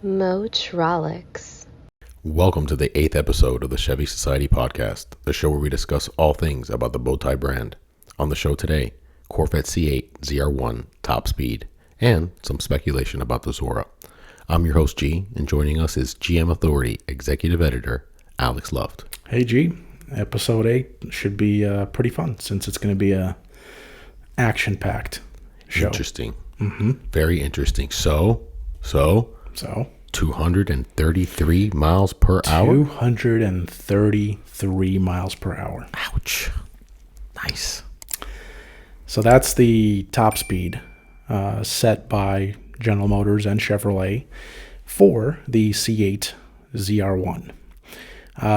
Motrolics. Welcome to the 8th episode of the Chevy Society Podcast, the show where we discuss all things about the Bowtie brand. On the show today, Corvette C8 ZR1 top speed, and some speculation about the Zora. I'm your host G, and joining us is GM Authority Executive Editor Alex Luft. Hey G, episode 8 should be pretty fun since it's going to be a action-packed show. Interesting. Very interesting. So 233 miles per hour? 233 miles per hour. Ouch. Nice. So that's the top speed set by General Motors and Chevrolet for the C8 ZR1.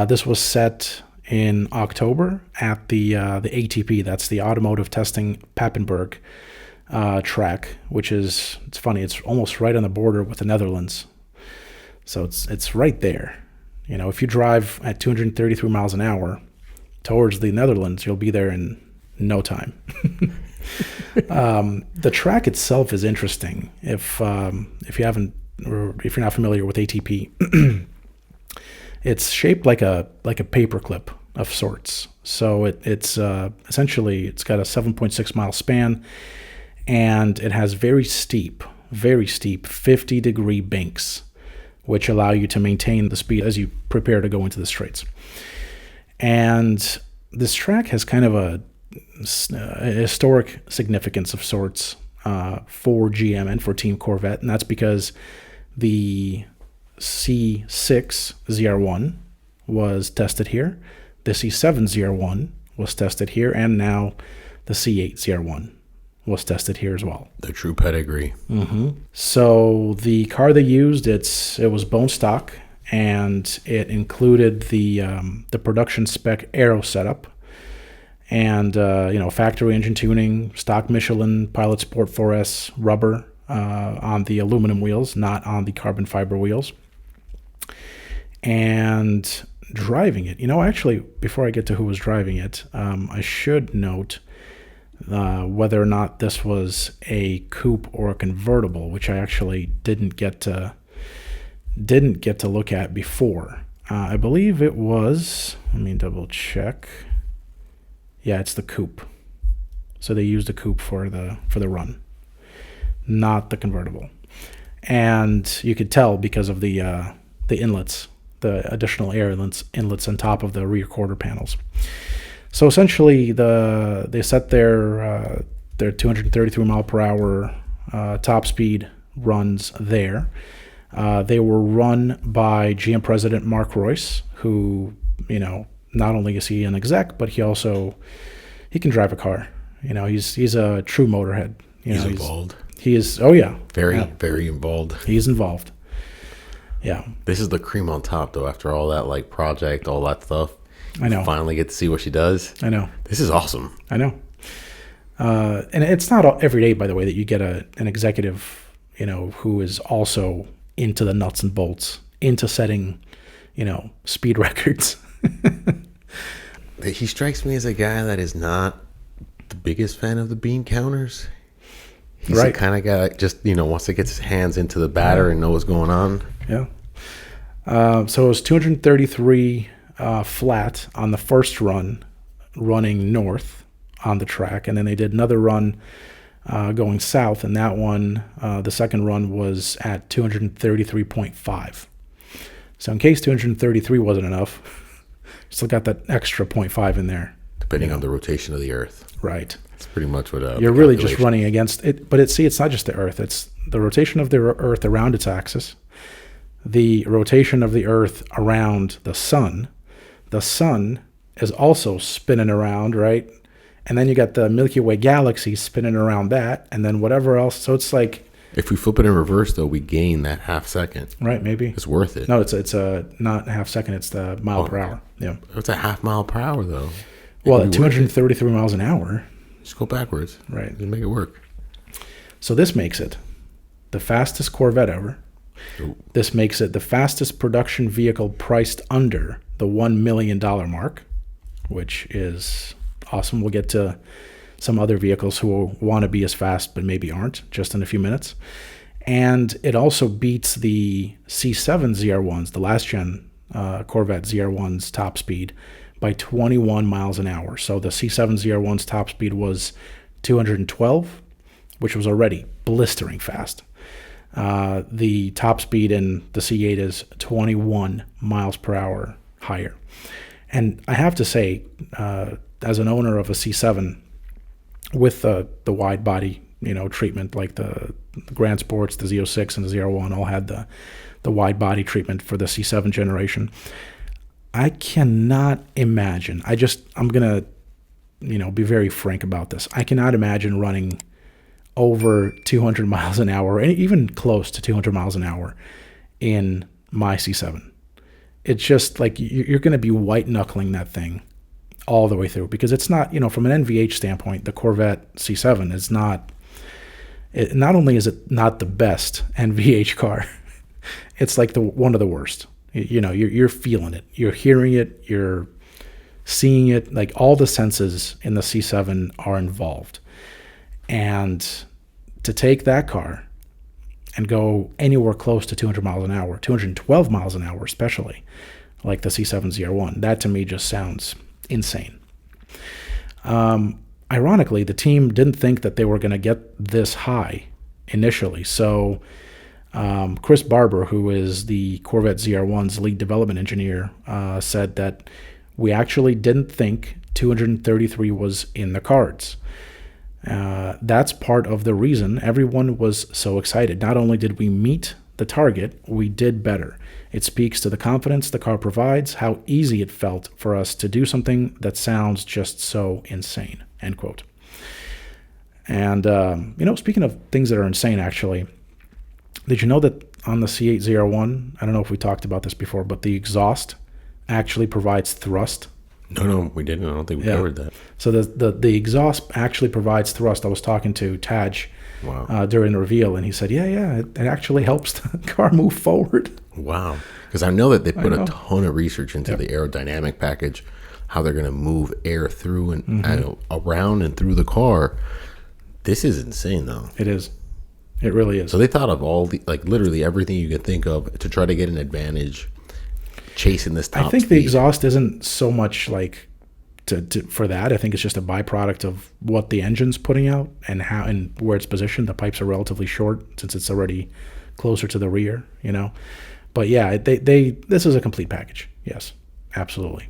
This was set in October at the ATP, that's the Automotive Testing Papenburg track, which is, it's funny, it's almost right on the border with the Netherlands. So it's right there. You know, if you drive at 233 miles an hour towards the Netherlands, you'll be there in no time. The track itself is interesting. If you're not familiar with ATP, it's shaped like a paperclip of sorts. So it's essentially, it's got a 7.6 mile span, and it has very steep 50-degree banks, which allow you to maintain the speed as you prepare to go into the straights. And this track has kind of a historic significance of sorts for GM and for Team Corvette, and that's because the C6 ZR1 was tested here, the C7 ZR1 was tested here, and now the C8 ZR1 was tested here as well. The true pedigree. So the car they used, it was bone stock, and it included the production spec aero setup, and factory engine tuning, stock Michelin Pilot Sport 4S rubber on the aluminum wheels, not on the carbon fiber wheels. And driving it, actually, before I get to who was driving it, I should note whether or not this was a coupe or a convertible, which I actually didn't get to look at before. I believe it was. Let me double check. Yeah, it's the coupe. So they used the coupe for the run, not the convertible. And you could tell because of the inlets, the additional air inlets on top of the rear quarter panels. So essentially, they set their 233 mile per hour top speed runs there. They were run by GM President Mark Royce, who, not only is he an exec, but he can drive a car. He's a true motorhead. He's involved. He is. Oh yeah. Very involved. He's involved. Yeah. This is the cream on top, though. After all that, project, all that stuff. I know. You finally get to see what she does. I know. This is awesome. I know. And it's not every day, by the way, that you get an executive, who is also into the nuts and bolts, into setting, speed records. He strikes me as a guy that is not the biggest fan of the bean counters. He's the kind of guy that just, wants to get his hands into the batter and know what's going on. Yeah. So it was 233 flat on the first run, running north on the track, and then they did another run going south, and that one, the second run was at 233.5. So in case 233 wasn't enough, still got that extra 0.5 in there. Depending on the rotation of the Earth. Right. That's pretty much what you're really just running against it. But it's not just the Earth. It's the rotation of the Earth around its axis, the rotation of the Earth around the sun. The sun is also spinning around, right? And then you got the Milky Way galaxy spinning around that, and then whatever else. So it's like, if we flip it in reverse, though, we gain that half second. Right, maybe. It's worth it. No, it's not a half second. It's the mile per hour. Yeah. It's a half mile per hour, though. Well, at 233 miles an hour. Just go backwards. Right. And make it work. So this makes it the fastest Corvette ever. Ooh. This makes it the fastest production vehicle priced under the $1 million mark, which is awesome. We'll get to some other vehicles who will want to be as fast but maybe aren't, just in a few minutes. And it also beats the C7 ZR1s, the last gen Corvette ZR1's top speed, by 21 miles an hour. So the C7 ZR1's top speed was 212, which was already blistering fast. The top speed in the C8 is 21 miles per hour higher. And I have to say, as an owner of a C7 with the wide body, treatment, like the Grand Sports, the Z06 and the ZR1 all had the wide body treatment for the C7 generation. I cannot imagine. I'm going to, be very frank about this. I cannot imagine running over 200 miles an hour, and even close to 200 miles an hour in my C7. It's just like you're going to be white knuckling that thing all the way through, because it's not, from an NVH standpoint, the Corvette C7 is not only is it not the best NVH car, it's like one of the worst. You're feeling it, you're hearing it, you're seeing it, like all the senses in the C7 are involved. And to take that car and go anywhere close to 200 miles an hour, 212 miles an hour especially, like the C7 ZR1, that to me just sounds insane. Ironically, the team didn't think that they were going to get this high initially. So Chris Barber, who is the Corvette ZR1's lead development engineer, said that we actually didn't think 233 was in the cards. That's part of the reason everyone was so excited. Not only did we meet the target, we did better. It speaks to the confidence the car provides, how easy it felt for us to do something that sounds just so insane, end quote. And, speaking of things that are insane, actually, did you know that on the C8 ZR1, I don't know if we talked about this before, but the exhaust actually provides thrust? No, we didn't. I don't think we covered that. So the exhaust actually provides thrust. I was talking to Taj during the reveal, and he said, it actually helps the car move forward. Wow. Because I know that they put a ton of research into the aerodynamic package, how they're going to move air through and around and through the car. This is insane, though. It is. It really is. So they thought of literally everything you could think of to try to get an advantage chasing this top I think speed. The exhaust isn't so much like for that. I think it's just a byproduct of what the engine's putting out and how and where it's positioned. The pipes are relatively short since it's already closer to the rear, But yeah, this is a complete package. Yes, absolutely.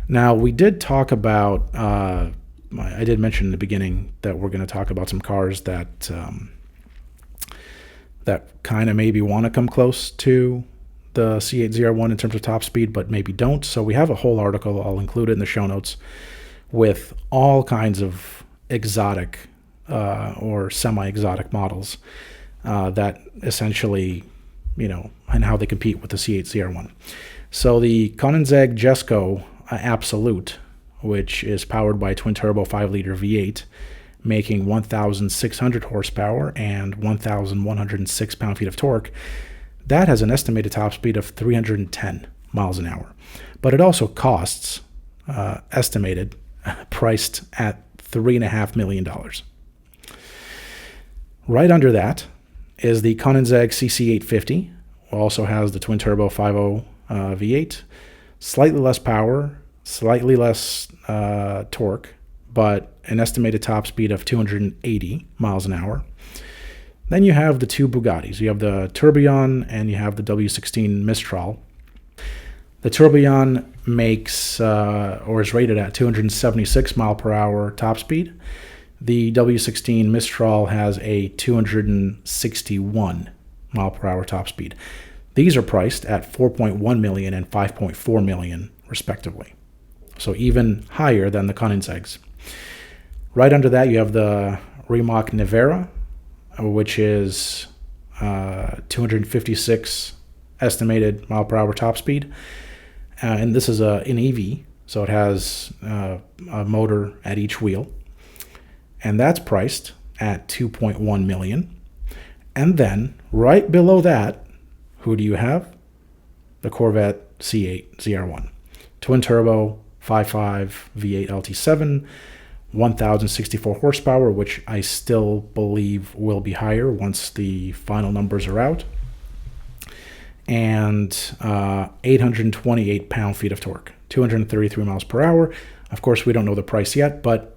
Now, we did talk about, I did mention in the beginning that we're going to talk about some cars that kind of maybe want to come close to the C8 ZR1 in terms of top speed, but maybe don't. So we have a whole article, I'll include it in the show notes, with all kinds of exotic or semi-exotic models that essentially, and how they compete with the C8 ZR1. So the Koenigsegg Jesko Absolute, which is powered by a twin-turbo 5-liter V8, making 1,600 horsepower and 1,106 pound-feet of torque, that has an estimated top speed of 310 miles an hour. But it also costs, estimated, priced at $3.5 million. Right under that is the Koenigsegg CC850, also has the twin-turbo 5.0 V8, slightly less power, slightly less torque, but an estimated top speed of 280 miles an hour. Then you have the two Bugattis. You have the Tourbillon and you have the W16 Mistral. The Tourbillon makes or is rated at 276 mile per hour top speed. The W16 Mistral has a 261 mile per hour top speed. These are priced at $4.1 million and $5.4 million respectively. So even higher than the Koenigsegg's. Right under that, you have the Rimac Nevera, which is 256 estimated mile per hour top speed. And this is an EV, so it has a motor at each wheel. And that's priced at $2.1 million. And then right below that, who do you have? The Corvette C8 ZR1. Twin turbo, 5.5 V8 LT7, 1,064 horsepower, which I still believe will be higher once the final numbers are out, and 828 pound-feet of torque, 233 miles per hour. Of course, we don't know the price yet, but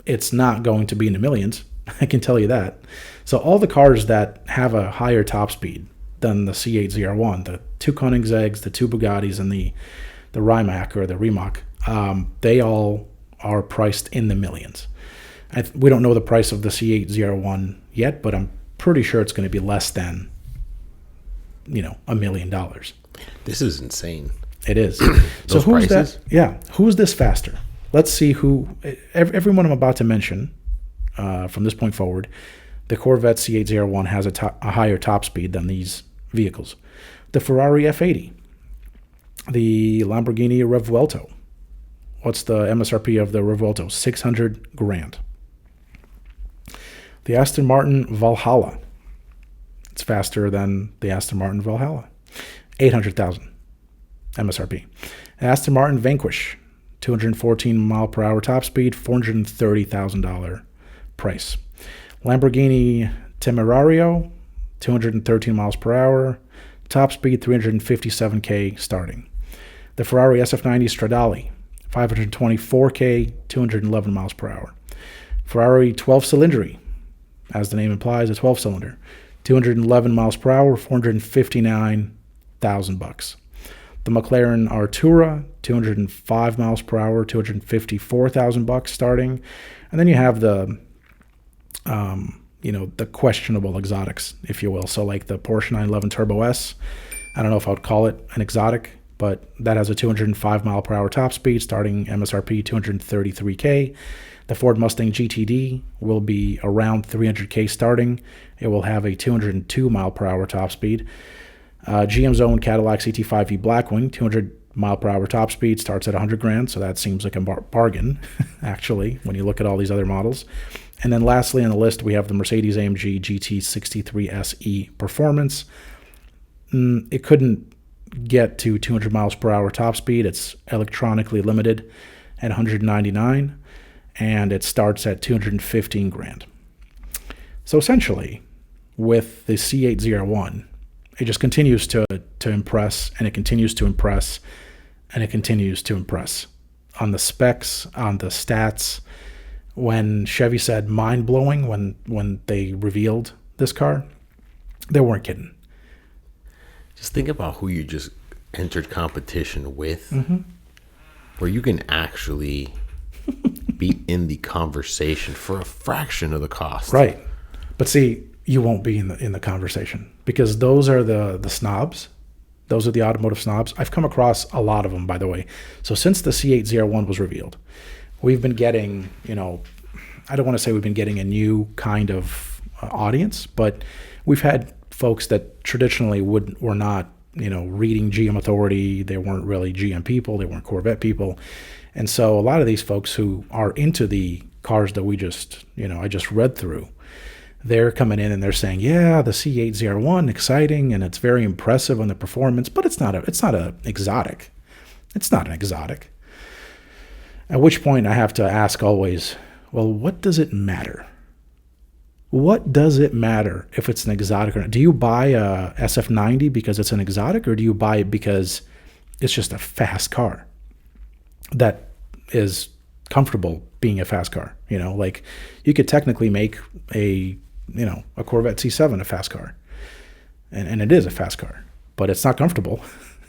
it's not going to be in the millions. I can tell you that. So all the cars that have a higher top speed than the C8 ZR1, the two Koenigseggs, the two Bugattis, and the Rimac or the Rimac, they all are priced in the millions. We don't know the price of the C8 ZR1 yet, but I'm pretty sure it's going to be less than, $1 million. This is insane. It is. So who's prices? that? Yeah. Who's this faster? Let's see who. Everyone I'm about to mention from this point forward, the Corvette C8 ZR1 has a higher top speed than these vehicles. The Ferrari F80, the Lamborghini Revuelto. What's the MSRP of the Revuelto? $600,000. The Aston Martin Valhalla. It's faster than the Aston Martin Valhalla. $800,000 MSRP. Aston Martin Vanquish, 214 mile per hour top speed, $430,000 price. Lamborghini Temerario, 213 miles per hour, top speed $357K starting. The Ferrari SF90 Stradale, $524K, 211 miles per hour. Ferrari 12-cylinder, as the name implies, a 12-cylinder, 211 miles per hour, $459,000. The McLaren Artura, 205 miles per hour, $254,000 starting. And then you have the questionable exotics, if you will. So like the Porsche 911 Turbo S, I don't know if I would call it an exotic, but that has a 205 mile per hour top speed, starting MSRP $233K. The Ford Mustang GTD will be around $300K starting. It will have a 202 mile per hour top speed. GM's own Cadillac CT5V Blackwing, 200 mile per hour top speed, starts at $100,000. So that seems like a bargain, actually, when you look at all these other models. And then lastly on the list, we have the Mercedes-AMG GT63 SE Performance. It couldn't get to 200 miles per hour top speed. It's electronically limited at $199,000, and it starts at $215,000. So essentially, with the C8 ZR1, it just continues to impress, and it continues to impress, and it continues to impress on the specs, on the stats. When Chevy said mind-blowing when they revealed this car, they weren't kidding. Just think about who you just entered competition with, Mm-hmm. where you can actually be in the conversation for a fraction of the cost. Right. But see, you won't be in the conversation because those are the snobs. Those are the automotive snobs. I've come across a lot of them, by the way. So since the C8 ZR1 was revealed, we've been getting, I don't want to say we've been getting a new kind of audience, but we've had folks that traditionally were not, reading GM Authority. They weren't really GM people. They weren't Corvette people. And so a lot of these folks who are into the cars that we just, I just read through, they're coming in and they're saying, yeah, the C8 ZR1, exciting, and it's very impressive on the performance, but it's not an exotic. It's not an exotic. At which point I have to ask always, well, what does it matter? What does it matter if it's an exotic or not? Do you buy a SF90 because it's an exotic, or do you buy it because it's just a fast car that is comfortable being a fast car? Like you could technically make a Corvette C7 a fast car, and it is a fast car, but it's not comfortable,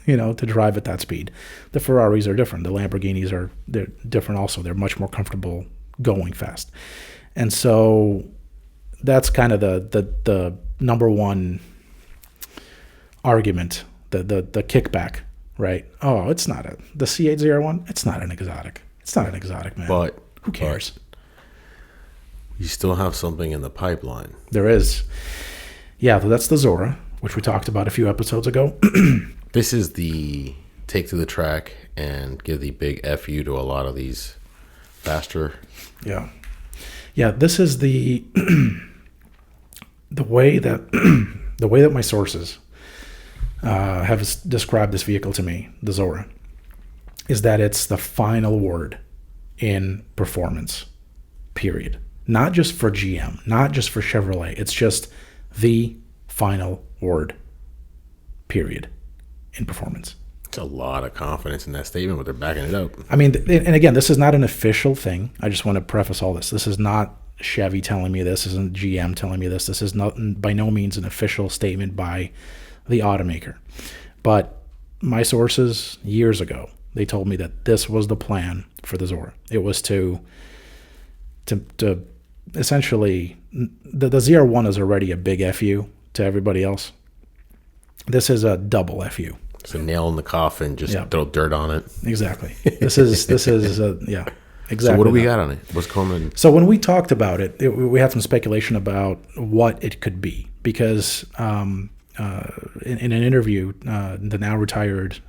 to drive at that speed. The Ferraris are different. The Lamborghinis they're different also. They're much more comfortable going fast. And so that's kind of the number one argument, the kickback, right? Oh, it's not the C8 ZR1, it's not an exotic. It's not an exotic, man. But who cares? You still have something in the pipeline. There is. Yeah, that's the Zora, which we talked about a few episodes ago. This is the take to the track and give the big FU to a lot of these faster. Yeah. Yeah, this is the the way that my sources have described this vehicle to me, the Zora, is that it's the final word in performance period. Not just for GM, not just for Chevrolet. It's just the final word, period, in performance. It's a lot of confidence in that statement, but they're backing it up. I mean, and again, this is not an official thing. I just want to preface all this. This is not Chevy telling me this. This isn't GM telling me this. This is not, by no means an official statement by the automaker. But my sources years ago, they told me that this was the plan for the Zora. It was to essentially, the ZR1 is already a big FU to everybody else. This is a double FU. It's a nail in the coffin. Just throw dirt on it. Exactly. This is exactly. So what do we got on it? What's coming? So when we talked about it, we had some speculation about what it could be because in an interview, the now retired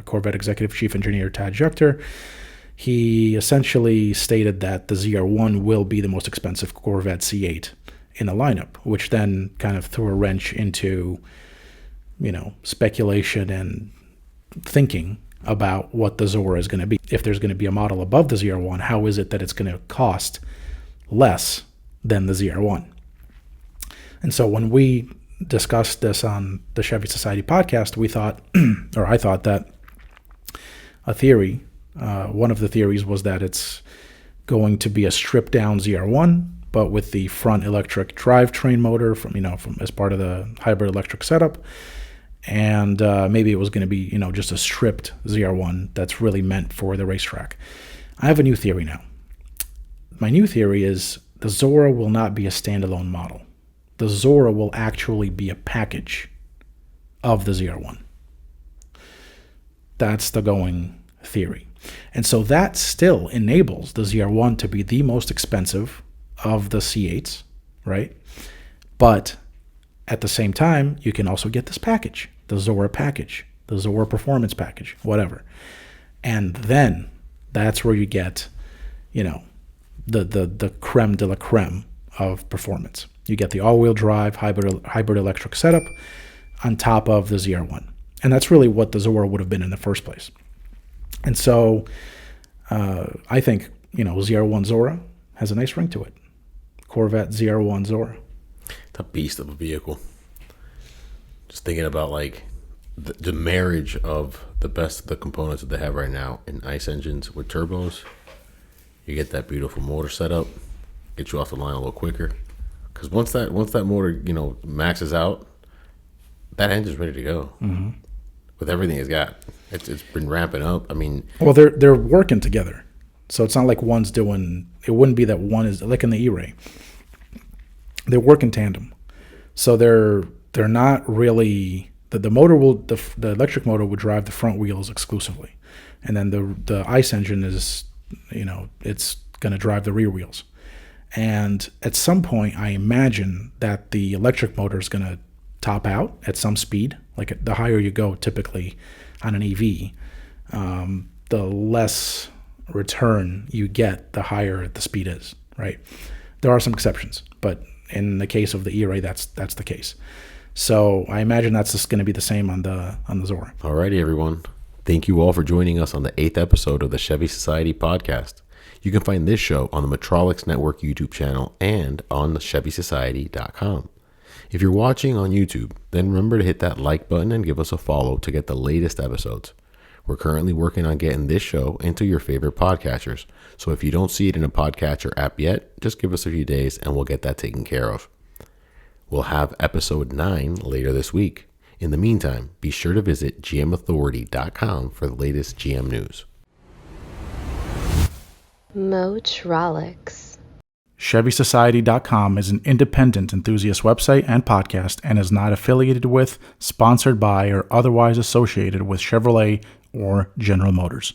Corvette Executive Chief Engineer Tad Juchter, he essentially stated that the ZR1 will be the most expensive Corvette C8 in the lineup, which then kind of threw a wrench into, speculation and thinking about what the Zora is going to be. If there's going to be a model above the ZR1, how is it that it's going to cost less than the ZR1? And so when we discussed this on the Chevy Society podcast, we thought, or I thought that a theory, one of the theories was that it's going to be a stripped down ZR1, but with the front electric drivetrain motor from as part of the hybrid electric setup. And maybe it was going to be, just a stripped ZR1 that's really meant for the racetrack. I have a new theory now. My new theory is the Zora will not be a standalone model. The Zora will actually be a package of the ZR1. That's the going theory. And so that still enables the ZR1 to be the most expensive of the C8s, right? But at the same time, you can also get this package, the Zora package, the Zora performance package, whatever. And then that's where you get, the creme de la creme of performance. You get the all-wheel drive hybrid electric setup on top of the ZR1. And that's really what the Zora would have been in the first place. And so I think, ZR1 Zora has a nice ring to it. Corvette ZR1 Zora. It's a beast of a vehicle. Just thinking about the marriage of the best of the components that they have right now in ICE engines with turbos. You get that beautiful motor setup, get you off the line a little quicker. Because once that motor maxes out, that engine's ready to go. Mm-hmm. With everything it's got, it's been ramping up. I mean, well, they're working together, so it's not like one's doing. It wouldn't be that one is like in the E-Ray. They work in tandem, so they're not really the motor will the electric motor would drive the front wheels exclusively, and then the ICE engine is it's going to drive the rear wheels, and at some point I imagine that the electric motor is going to top out at some speed. Like the higher you go, typically on an EV, the less return you get, the higher the speed is, right? There are some exceptions, but in the case of the E-Ray, that's the case. So I imagine that's just going to be the same on the Zora. Alrighty, everyone. Thank you all for joining us on the 8th episode of the Chevy Society Podcast. You can find this show on the Metrolix Network YouTube channel and on the ChevySociety.com. If you're watching on YouTube, then remember to hit that like button and give us a follow to get the latest episodes. We're currently working on getting this show into your favorite podcatchers, so if you don't see it in a podcatcher app yet, just give us a few days and we'll get that taken care of. We'll have episode 9 later this week. In the meantime, be sure to visit gmauthority.com for the latest GM news. Motrolix. ChevySociety.com is an independent enthusiast website and podcast and is not affiliated with, sponsored by, or otherwise associated with Chevrolet or General Motors.